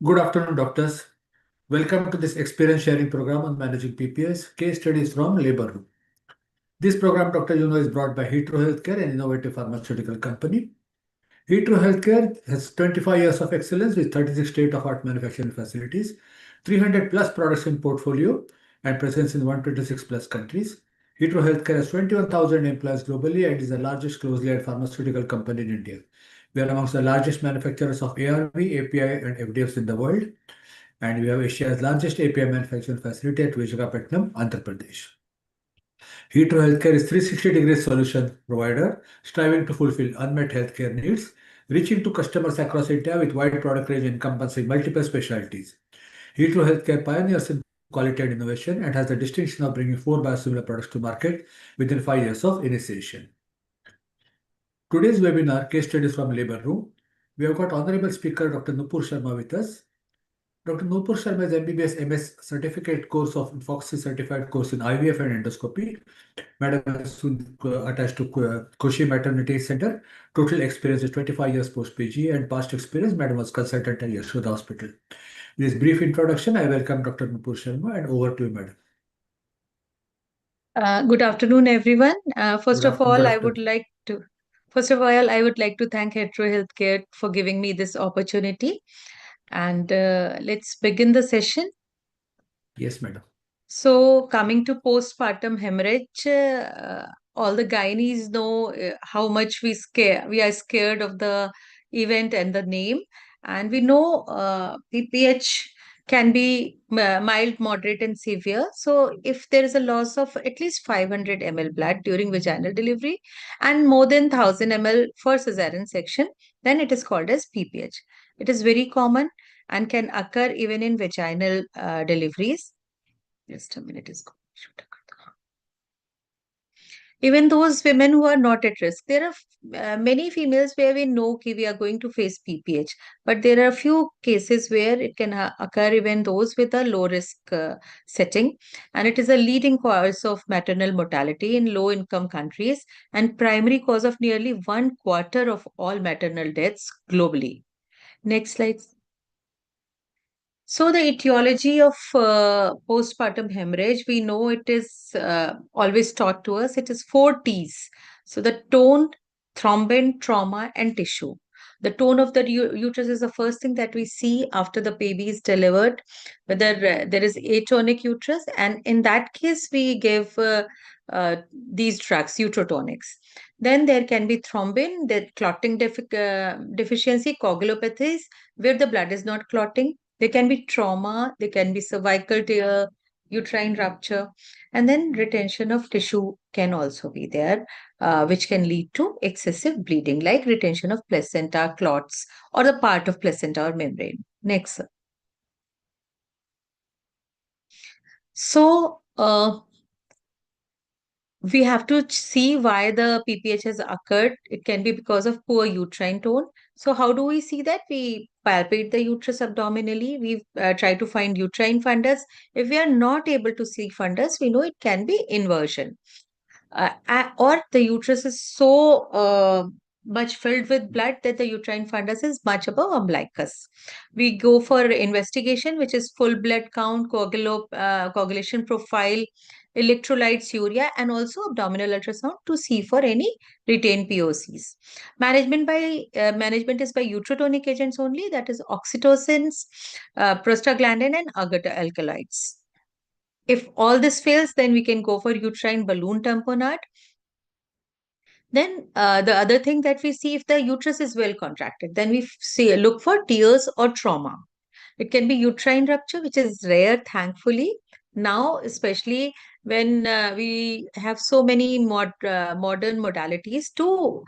Good afternoon, doctors. Welcome to this experience sharing program on managing PPS, case studies from labor room. This program, Dr. is brought by Heathrow Healthcare, an innovative pharmaceutical company. Heathrow Healthcare has 25 years of excellence with 36 state-of-art manufacturing facilities, 300 plus products in portfolio, and presence in 126 plus countries. Heathrow Healthcare has 21,000 employees globally and is the largest closely held pharmaceutical company in India. We are amongst the largest manufacturers of ARV, API, and FDFs in the world, and we have Asia's largest API manufacturing facility at Visakhapatnam, Andhra Pradesh. Heathrow Healthcare is 360 degrees solution provider, striving to fulfill unmet healthcare needs, reaching to customers across India with wide product range encompassing multiple specialties. Heathrow Healthcare pioneers in quality and innovation and has the distinction of bringing 4 biosimilar products to market within 5 years of initiation. Today's webinar, Case Studies from Labor Room, we have got Honorable Speaker Dr. Noopur Sharma with us. Dr. Noopur Sharma is MBBS MS certificate course of Foxy certified course in IVF and endoscopy. Madam is soon attached to Koshi Maternity Center. Total experience is 25 years post PG and past experience. Madam was consultant at Yashoda Hospital. With this brief introduction, I welcome Dr. Noopur Sharma and over to you, Madam. Good afternoon, everyone. Good afternoon. First of all, I would like to thank Hetero Healthcare for giving me this opportunity. And let's begin the session. Yes, Madam. So, coming to postpartum hemorrhage, all the gynaes know how much we are scared of the event and the name, and we know PPH can be mild, moderate, and severe. So, if there is a loss of at least 500 ml blood during vaginal delivery and more than 1000 ml for cesarean section, then it is called as PPH. It is very common and can occur even in vaginal deliveries. Just a minute is going. Even those women who are not at risk, there are many females where we know that we are going to face PPH, but there are a few cases where it can occur even those with a low risk setting, and it is a leading cause of maternal mortality in low income countries and primary cause of nearly 1/4 of all maternal deaths globally. Next slide. So the etiology of postpartum hemorrhage, we know it is always taught to us. It is 4 T's. So the tone, thrombin, trauma, and tissue. The tone of the uterus is the first thing that we see after the baby is delivered, whether there is atonic uterus. And in that case, we give these drugs, uterotonics. Then there can be thrombin, the clotting deficiency, coagulopathies, where the blood is not clotting. There can be trauma, there can be cervical tear, uterine rupture, and then retention of tissue can also be there, which can lead to excessive bleeding, like retention of placenta, clots, or the part of placenta or membrane. Next. So, we have to see why the PPH has occurred. It can be because of poor uterine tone. So how do we see that? We palpate the uterus abdominally. We try to find uterine fundus. If we are not able to see fundus, we know it can be inversion. Or the uterus is so much filled with blood that the uterine fundus is much above umbilicus. We go for investigation, which is full blood count, coagulation profile, electrolytes, urea, and also abdominal ultrasound to see for any retained POCs. Management is by uterotonic agents only, that is oxytocins, prostaglandin, and agar alkaloids. If all this fails, then we can go for uterine balloon tamponade. Then the other thing that we see, if the uterus is well contracted, then we look for tears or trauma. It can be uterine rupture, which is rare, thankfully. Now, especially when we have so many modern modalities to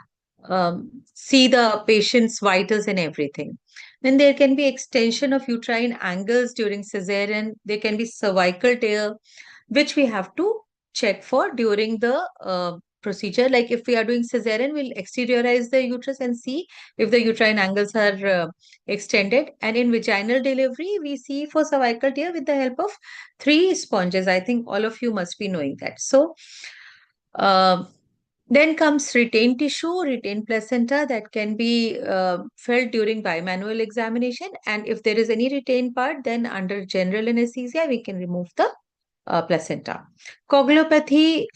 see the patient's vitals and everything. Then there can be extension of uterine angles during cesarean. There can be cervical tear, which we have to check for during the procedure. Like if we are doing cesarean, we'll exteriorize the uterus and see if the uterine angles are extended. And in vaginal delivery, we see for cervical tear with the help of 3 sponges. I think all of you must be knowing that. So, Then comes retained tissue, retained placenta that can be felt during bimanual examination. And if there is any retained part, then under general anesthesia, we can remove the placenta. Coagulopathy,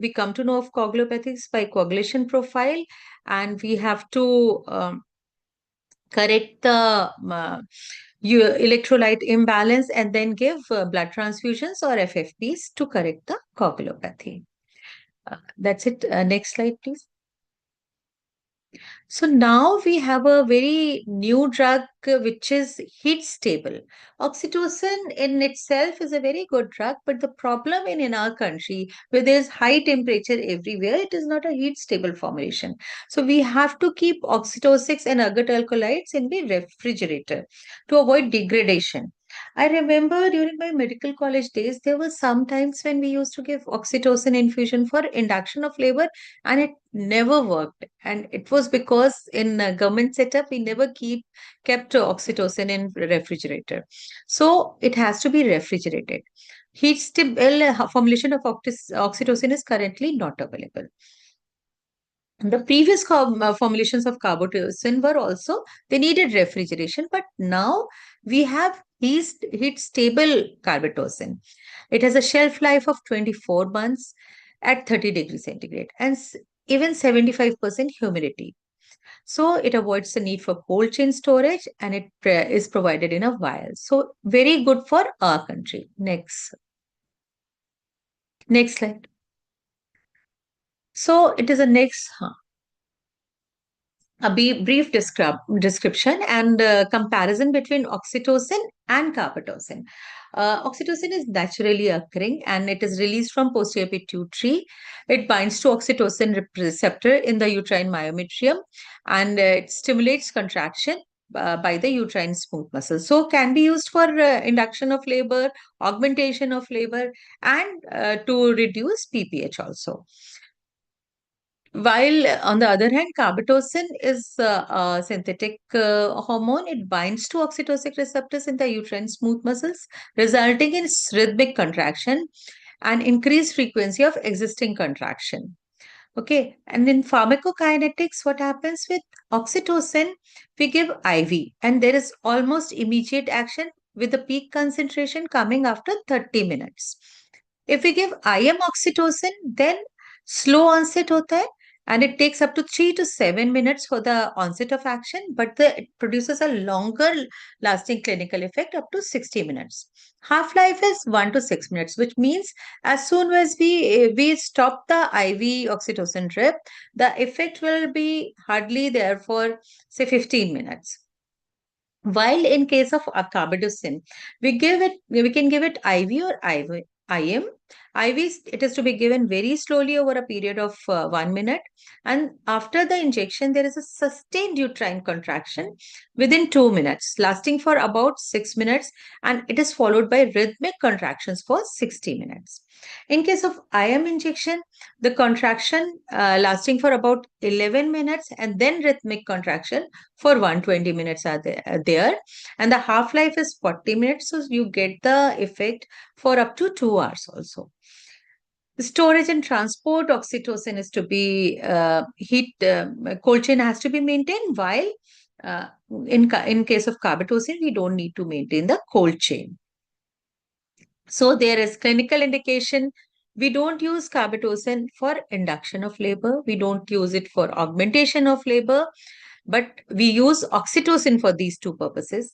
we come to know of coagulopathies by coagulation profile, and we have to correct the electrolyte imbalance and then give blood transfusions or FFPs to correct the coagulopathy. That's it. Next slide, please. So now we have a very new drug which is heat stable. Oxytocin in itself is a very good drug, but the problem in our country where there is high temperature everywhere, it is not a heat stable formulation. So we have to keep oxytocics and agar alkaloids in the refrigerator to avoid degradation. I remember during my medical college days, there were some times when we used to give oxytocin infusion for induction of labor, and it never worked. And it was because in a government setup, we never kept oxytocin in refrigerator. So it has to be refrigerated. Heat stable formulation of oxytocin is currently not available. The previous formulations of carbetocin were also, they needed refrigeration, but now we have heat stable carbetocin. It has a shelf life of 24 months at 30 degrees centigrade and even 75% humidity. So it avoids the need for cold chain storage, and it is provided in a vial. So very good for our country. Next slide. So it is a brief description and comparison between oxytocin and carbetocin. Oxytocin is naturally occurring and it is released from posterior pituitary. It binds to oxytocin receptor in the uterine myometrium, and it stimulates contraction by the uterine smooth muscle. So can be used for induction of labor, augmentation of labor, and to reduce PPH also. While on the other hand, carbetocin is a synthetic hormone. It binds to oxytocin receptors in the uterine smooth muscles, resulting in rhythmic contraction and increased frequency of existing contraction. Okay, and in pharmacokinetics, what happens with oxytocin? We give IV, and there is almost immediate action with the peak concentration coming after 30 minutes. If we give IM oxytocin, then slow onset hota hai, and it takes up to 3 to 7 minutes for the onset of action, but it produces a longer lasting clinical effect up to 60 minutes. Half life is 1 to 6 minutes, which means as soon as we stop the IV oxytocin drip, the effect will be hardly there for say 15 minutes. While in case of carbidocin, we can give it IV or IM. IV, it is to be given very slowly over a period of 1 minute. And after the injection, there is a sustained uterine contraction within 2 minutes, lasting for about 6 minutes. And it is followed by rhythmic contractions for 60 minutes. In case of IM injection, the contraction lasting for about 11 minutes and then rhythmic contraction for 120 minutes are there. And the half life is 40 minutes. So you get the effect for up to 2 hours also. The storage and transport, oxytocin is to be cold chain has to be maintained, while in case of carbetocin, we don't need to maintain the cold chain. So there is clinical indication. We don't use carbetocin for induction of labor. We don't use it for augmentation of labor, but we use oxytocin for these two purposes,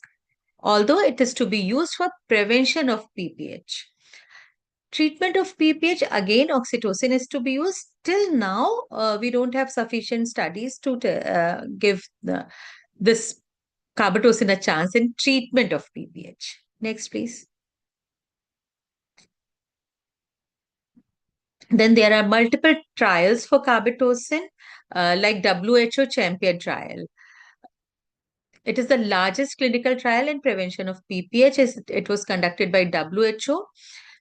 although it is to be used for prevention of PPH. Treatment of PPH, again, oxytocin is to be used. Till now, we don't have sufficient studies to give this carbetocin a chance in treatment of PPH. Next, please. Then there are multiple trials for carbetocin, like WHO Champion trial. It is the largest clinical trial in prevention of PPH. It was conducted by WHO.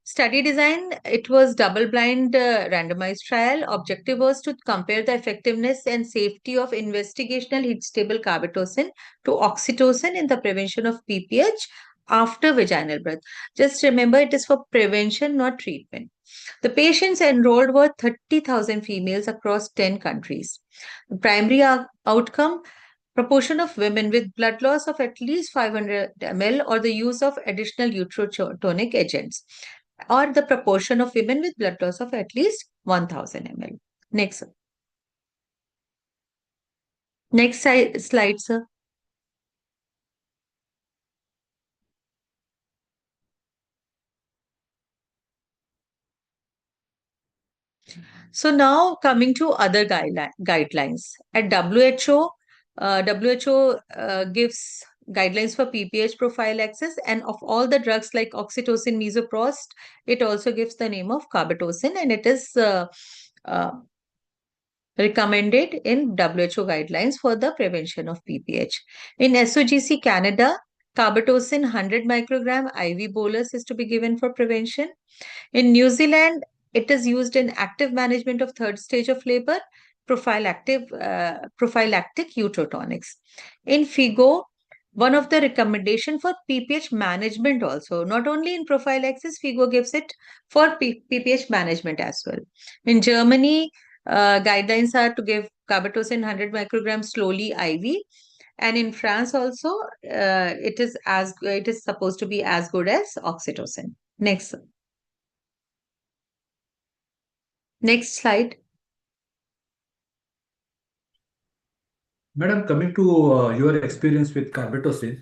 Study design, it was double-blind randomized trial. Objective was to compare the effectiveness and safety of investigational heat-stable carbetocin to oxytocin in the prevention of PPH after vaginal birth. Just remember, it is for prevention, not treatment. The patients enrolled were 30,000 females across 10 countries. The primary outcome, proportion of women with blood loss of at least 500 ml or the use of additional uterotonic agents, or the proportion of women with blood loss of at least 1000 ml. Next, sir. Next slide, sir. So now coming to other guidelines. At WHO, WHO gives guidelines for PPH prophylaxis, and of all the drugs like oxytocin, misoprost, it also gives the name of carbetocin, and it is uh, recommended in WHO guidelines for the prevention of PPH. In SOGC Canada, carbetocin 100 microgram IV bolus is to be given for prevention. In New Zealand, it is used in active management of third stage of labor, prophylactic uterotonics. In FIGO, one of the recommendation for PPH management also, not only in prophylaxis, FIGO gives it for PPH management as well. In Germany, guidelines are to give carbetocin 100 micrograms slowly IV, and in France also, it is supposed to be as good as oxytocin. Next slide. Madam, coming to your experience with carbetocin,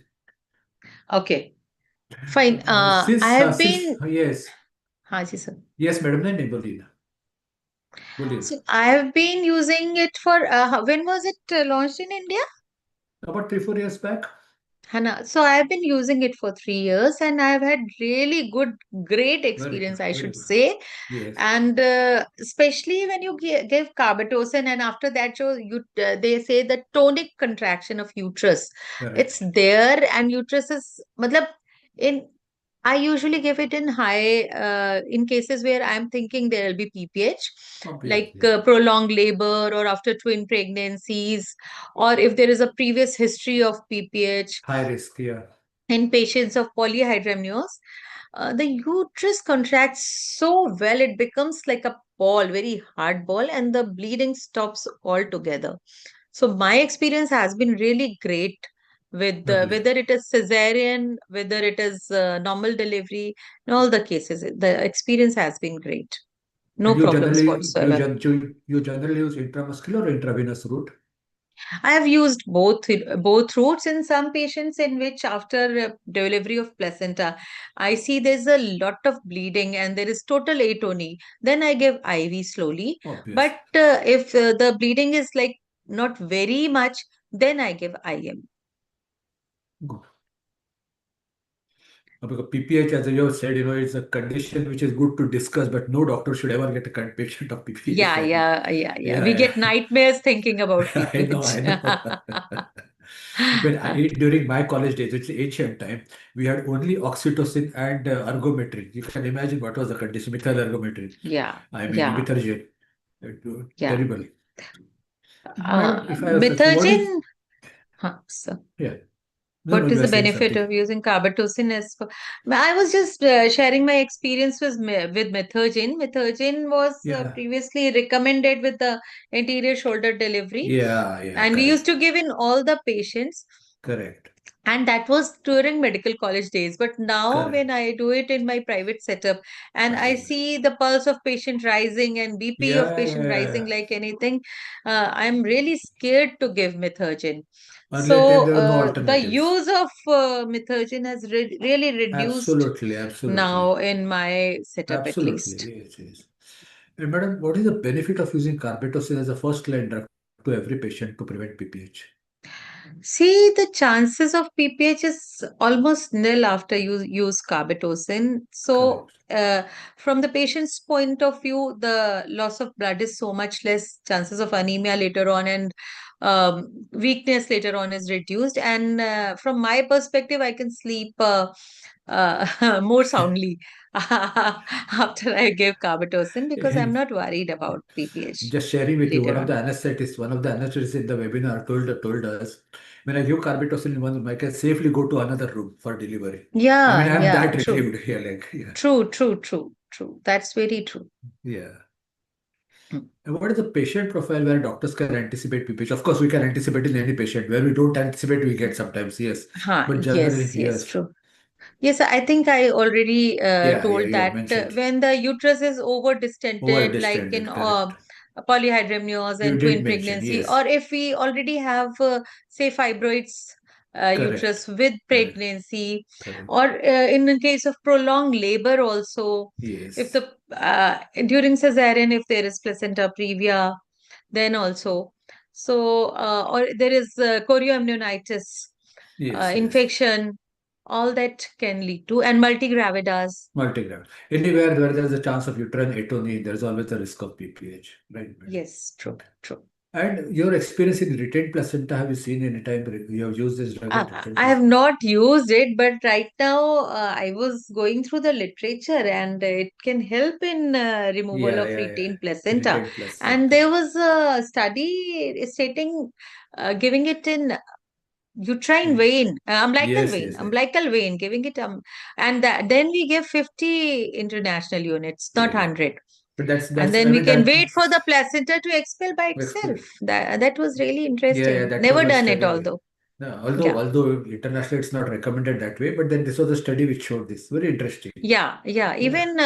Okay, fine. I have since been, yes, हाँ जी sir. yes, madam, नहीं बोलिए ना, बोलिए So I have been using it for, when was it launched in India? about 3 4 years back. Hannah. So I have been using it for 3 years, and I have had really great Very good, experience, I very should good. say. Yes, And especially when you give carbetocin, and after that, they say the tonic contraction of uterus. It's correct. there, and uterus is, matlab, in I usually give it in high, in cases where I'm thinking there will be PPH, like Obviously, prolonged labor or after twin pregnancies, or if there is a previous history of PPH high risk. Yeah, in patients of polyhydramnios. The uterus contracts so well, it becomes like a ball, very hard ball, and the bleeding stops altogether. So my experience has been really great with lovely. whether it is cesarean, whether it is normal delivery, in all the cases, the experience has been great. No And you problems generally whatsoever. you generally use intramuscular or intravenous route. I have used both routes in some patients in which after delivery of placenta, I see there's a lot of bleeding and there is total atony. Then I give IV slowly. But Obviously, if the bleeding is like not very much, then I give IM. good. Because PPH, as you have said, it's a condition which is good to discuss, but no doctor should ever get a patient of PPH. Yeah, I mean, yeah, yeah, yeah. We yeah, get nightmares thinking about I know, PPH. I know. During my college days, it's ancient time, we had only oxytocin and ergometry. You can imagine what was the condition, methyl ergometry. Yeah, I mean, yeah, methergine. yeah. Terrible. Madam, if I ask, so what is, Methergine, huh, so. yeah, no, no, What you is are the saying benefit something. of using carbetocin as for? I was just sharing my experience with methergine. Methergine was Yeah, previously recommended with the anterior shoulder delivery, yeah, yeah, and we used to correct, give in all the patients, correct, and that was during medical college days. But now when correct. I do it in my private setup and I I, see the pulse of patient rising and BP of yeah, yeah, patient yeah, rising yeah. like anything, I'm really scared to give methergine. Earlier time, So there were no the alternatives. use of methergine has really reduced Absolutely, absolutely, now in my setup at least. absolutely. Yes, yes. And madam, what is the benefit of using carbetocin as a first line drug to every patient to prevent PPH? See, the chances of PPH is almost nil after you use carbetocin. So, Correct. from the patient's point of view, the loss of blood is so much less. Chances of anemia later on and weakness later on is reduced. And from my perspective, I can sleep more soundly after I give carbetocin because I'm not worried about PPH Just sharing with you, later on. one of the anesthetists in the webinar told us, when I give carbitocin in one room, I can safely go to another room for delivery. I mean, Yeah, I'm yeah, that true. relieved here, like, yeah. True, true, true, true. That's very true. Yeah. Mm. And what is the patient profile where doctors can anticipate PPH? Of course, we can anticipate in any patient. Where we don't anticipate, we get sometimes, yes. But generally, Yes, yes, yes. true. Yes, I think I already Yeah, told you have that mentioned. when the uterus is over distended, like in Over-distended, correct. polyhydramnios You and did twin mention, pregnancy, yes. or if we already have, say, fibroids Correct, uterus with correct, pregnancy, correct. or in the case of prolonged labor also, if Yes, the during cesarean, if there is placenta previa, then also. So, or there is chorioamnionitis yes, yes. infection, all that can lead to, and multigravidas. Multigram. Anywhere where there is a chance of uterine atony, there is always a risk of PPH. Right, madam. Yes, true, true. And your experience in retained placenta, have you seen any time you have used this drug in retained I have placenta? not used it, but right now I was going through the literature, and it can help in removal Yeah, of yeah, yeah. retained placenta. Retained And placenta. there was a study stating giving it in uterine Mm. vein, Yes, yes, yes. umbilical vein, giving it, and then we give 50 international units, not Yeah. 100. But And I then we mean, can that, wait for the placenta to expel by itself. explain. That was really Yeah, yeah, interesting. that was Never a done it, study. although. No, Yeah. although internationally it's not recommended that way, but then this was a study which showed this. Very interesting. Yeah, yeah. Yeah. Even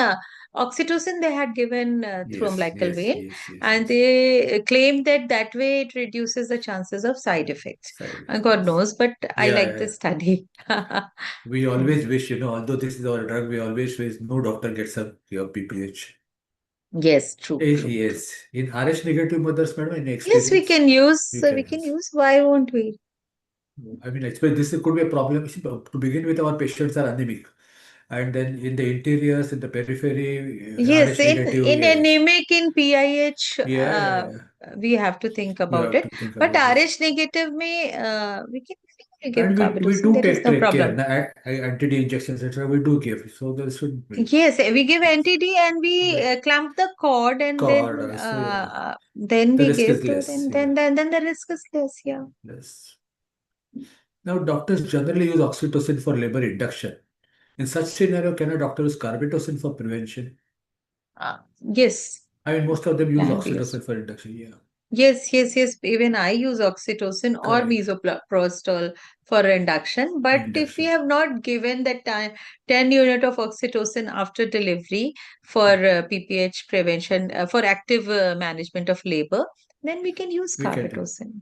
oxytocin they had given through Yes, umbilical yes, vein, yes, yes, and yes. they claimed that that way it reduces the chances of side effects. Side And God effects. knows, but I Yeah, like yeah, this yeah. study. We Mm. always wish, although this is our drug, we always wish no doctor gets a your PPH. Yes, true, true, true. Yes. In RH negative mothers, madam, any Yes, we experience? can use. We We can can use. use. Why won't we? I mean, this could be a problem. See, to begin with, our patients are anemic. And then in the interiors, in the periphery, Yes, RH negative, in yes. anemic, in PIH, Yeah, yeah, yeah. we have to think You about have it. to think But about this. RH negative may we can give And we carbetocin. do There is no take care. problem. Anti-D injections, etc. We do give. So there shouldn't be. Yes, we give Yes. NTD and we Yeah. clamp the cord, and God, so yeah. then The we risk give is to less. them. Yeah. Then the risk is less. Yeah. Less. Now, doctors generally use oxytocin for labor induction. In such scenario, can a doctor use carbetocin for prevention? Yes, I mean, most of them use can be used. oxytocin for induction. Yeah. Yes, yes, yes. Even I use oxytocin or Correct. misoprostol for induction. But if we Induction. have not given that time 10 unit of oxytocin after delivery for PPH prevention, for active management of labor, then we can use We can do. carbetocin.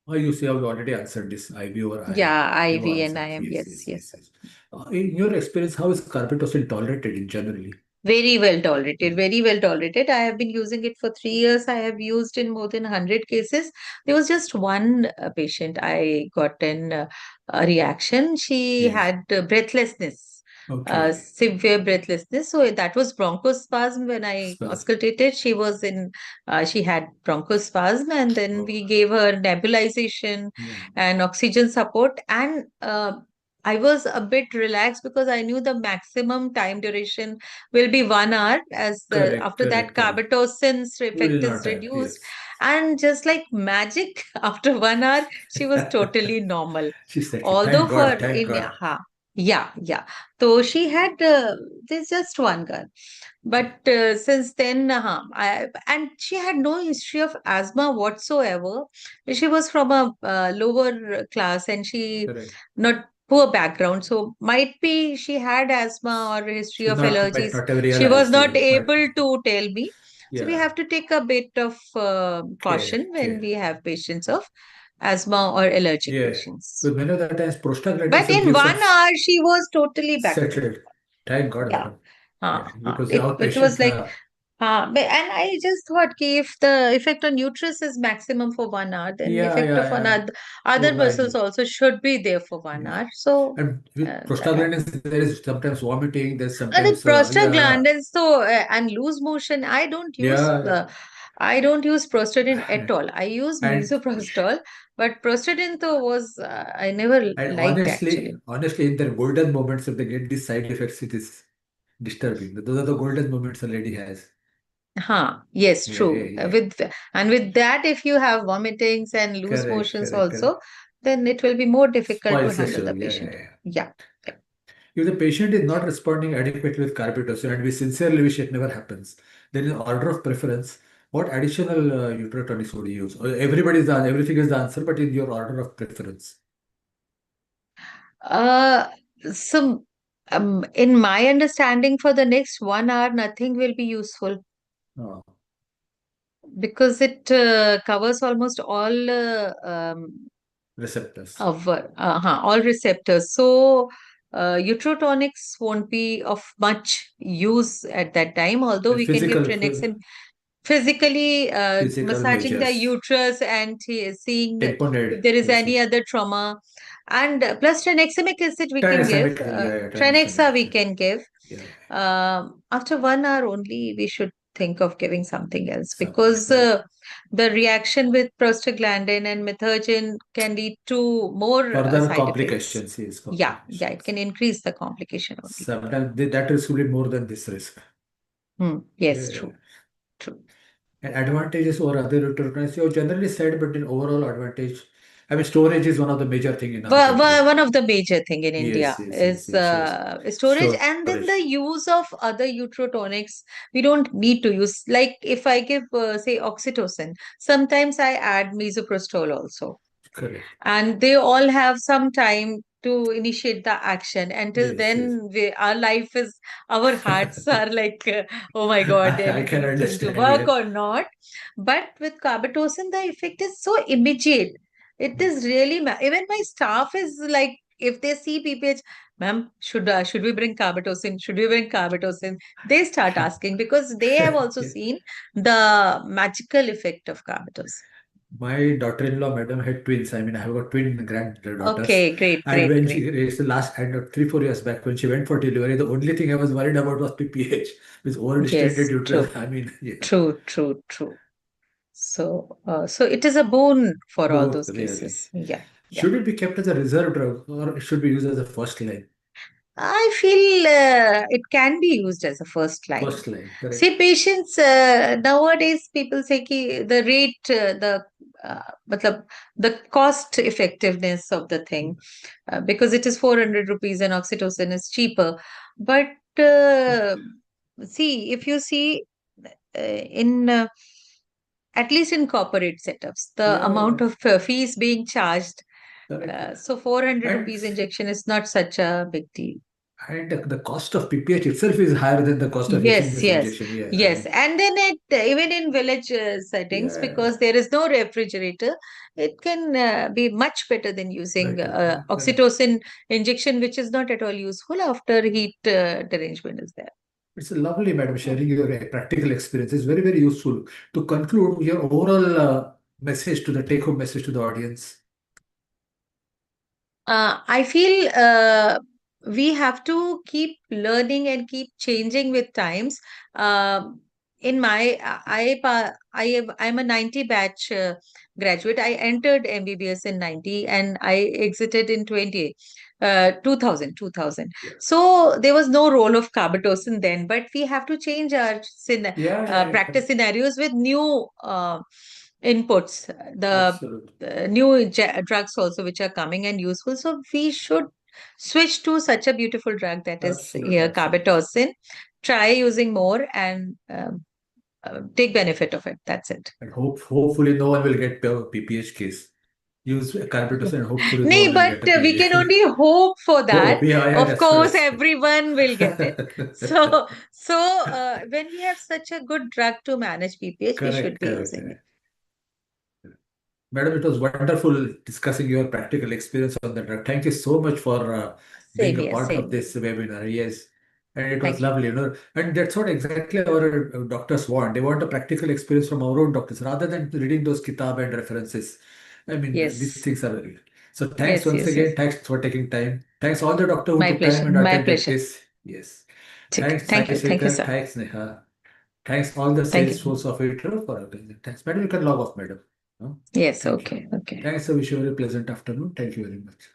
Oh, you see, I've already answered this IV or IM. Yeah, You IV and answered. IM. Yes, Yes, yes, yes. yes, yes. In your experience, how is carbetocin tolerated in generally? Very well tolerated, very well tolerated. I have been using it for 3 years. I have used in more than 100 cases. There was just one patient I got a reaction. She Yes. had breathlessness, Okay. severe breathlessness. So that was bronchospasm when I Spells. auscultated. She had bronchospasm, and then Oh, we gave her nebulization yeah. and oxygen support. And I was a bit relaxed because I knew the maximum time duration will be 1 hour, as Correct, after that correct, correct. carbotocin's Will effect is not have. reduced, Yes. and just like magic, after 1 hour she was totally normal. She said, Although thank for God, thank in God. yeah, yeah, so she had there's just one girl, but since then, and she had no history of asthma whatsoever. She was from a lower class, and she Correct. not poor background. So might be she had asthma or history She's of not, might allergies. not have She was realized. not Yeah, might, able to tell me. So we yeah. have to take a bit of Care, caution when care. we have patients of asthma or allergic Yeah. patients. But many of the times, prostaglandins But will in give some 1 hour, she was totally back to normal. settled. Thank God, Yeah. madam. Yeah, because It, our it was patients like, are, and I just thought, okay, if the effect on uterus is maximum for 1 hour, then yeah, effect yeah, of yeah. other Oh, I muscles know. also should be there for one Yeah. hour. So And with that happened. prostaglandins, there is sometimes vomiting, there's And the sometimes, yeah, prostaglandins, so and loose motion, yeah. I don't use prostaglandin at all. I use And misoprostol, but prostaglandin though was I never and liked actually. honestly, in their golden moments, if they get these side effects, it is disturbing. Those are the golden moments a lady has. Yes, Yeah, yeah, true. yeah. With that, if you have vomitings and loose Correct, motions correct, also, correct. then it will be more difficult to Spoils the handle show. the Yeah, yeah, patient. yeah. Yeah. Yeah. If the patient is not responding adequately with carbetocin, and we sincerely wish it never happens, then in order of preference, what additional uterotonics would you use? Everything is the answer, but in your order of preference. Uh, so, in my understanding, for the next 1 hour, nothing will be useful Uh, because it covers almost all Receptors. of all receptors. So, uterotonics won't be of much use at that time, although The we can give physical, Tranexin physically, physical massaging the measures. uterus and seeing if Tamponade. there is Yes, any yes. other trauma. And plus tranexamic acid we can give, Tranexamic, yeah, Tranexa tranexamic. we can give. Yeah, After 1 hour only, we should think of giving something else something because correct. the reaction with prostaglandin and methergine can lead to more Further side effects. complications, yes, Yeah, it complications. can increase the complication only. Sometimes that risk will be more than this risk. Yes, Yeah. true, true. And advantages over other uterotomies, you have generally said, but in overall advantage, I mean, storage is one of the major thing in our country. One of the major thing in Yes, India yes, yes, is yes, yes. storage, and then the Storage. use of other uterotonics. We don't need to use, like if I give, say, oxytocin, sometimes I add misoprostol also, Correct. and they all have some time to initiate the action. Until Yes, yes. then our life is, our hearts are like, oh my god, I can anything to understand, work yes. or not. But with carbetocin the effect is so immediate. It is really even my staff is like, if they see pph, ma'am, should we bring carbetocin, should we bring carbetocin, they start asking because they have also Yeah. seen the magical effect of carbetocin. My daughter-in-law, madam, had twins. I mean, I have got twin granddaughters. Okay, great, And great, when great. she raised the last, and 3, 4 years back, when she went for delivery, the only thing I was worried about was PPH, with over-distended Yes, uterus. true, I mean, yeah. true, true, true. So, so it is a boon for all Both, those really. cases. Yeah, yeah. Should it be kept as a reserve drug or it should be used as a first line? I feel it can be used as a first line. First line, correct. See, patients nowadays, people say ki the rate, matlab, the cost effectiveness of the thing, because it is 400 rupees and oxytocin is cheaper. But see, if you see in at least in corporate setups, the Yeah, yeah, amount of fees being charged, correct. so 400 And rupees injection is not such a big deal. and the cost of PPH itself is higher than the cost of using Yes, this yes, injection. Yeah, I yes. mean, And then it, even in village settings, yeah, because there is no refrigerator, it can be much better than using better, correct. oxytocin injection, which is not at all useful after heat derangement is there. It's lovely, madam, sharing your practical experience. It's very, very useful. To conclude, your overall message to the take-home message to the audience. I feel we have to keep learning and keep changing with times. In my, I'm a 90 batch graduate. I entered MBBS in 90 and I exited in 2000. Yeah, So there was no role of carbetocin then, but we have to change our yeah, yeah, yeah, practice correct. scenarios with new inputs. The Absolutely. new drugs also which are coming and useful. So we should switch to such a beautiful drug that is Absolutely, here, absolutely. carbetocin. Try using more and take benefit of it. That's it. And hopefully no one will get PPH case. Use carbetocin and hopefully no No, one will but get a we can PPH. only hope for that. Hope, yeah, yeah, Of that's true, course, that's true. everyone will get it. So, when we have such a good drug to manage PPH, we should Correct, be correct, using it. correct. Madam, it was wonderful discussing your practical experience on the drug. Thank you so much for being Same a here, part of same here. this webinar. Yes. And it was Thank you. lovely, And that's what exactly our doctors want. They want a practical experience from our own doctors rather than reading those kitab and references. I mean, these Yes, things are very. So thanks yes, once yes, yes. again. Thanks for taking time. Thanks all the doctor who My took time pleasure. and My attended pleasure. this. Yes. Take Thanks, Sai Thank you. Thank you, Shekhar. sir. Thanks, Neha. Thanks all the Thank sales you. force of it for organizing. Thanks, madam. You can log off, madam. No? Yes, Thank you. okay, okay. Thanks. I wish you a very pleasant afternoon. Thank you very much.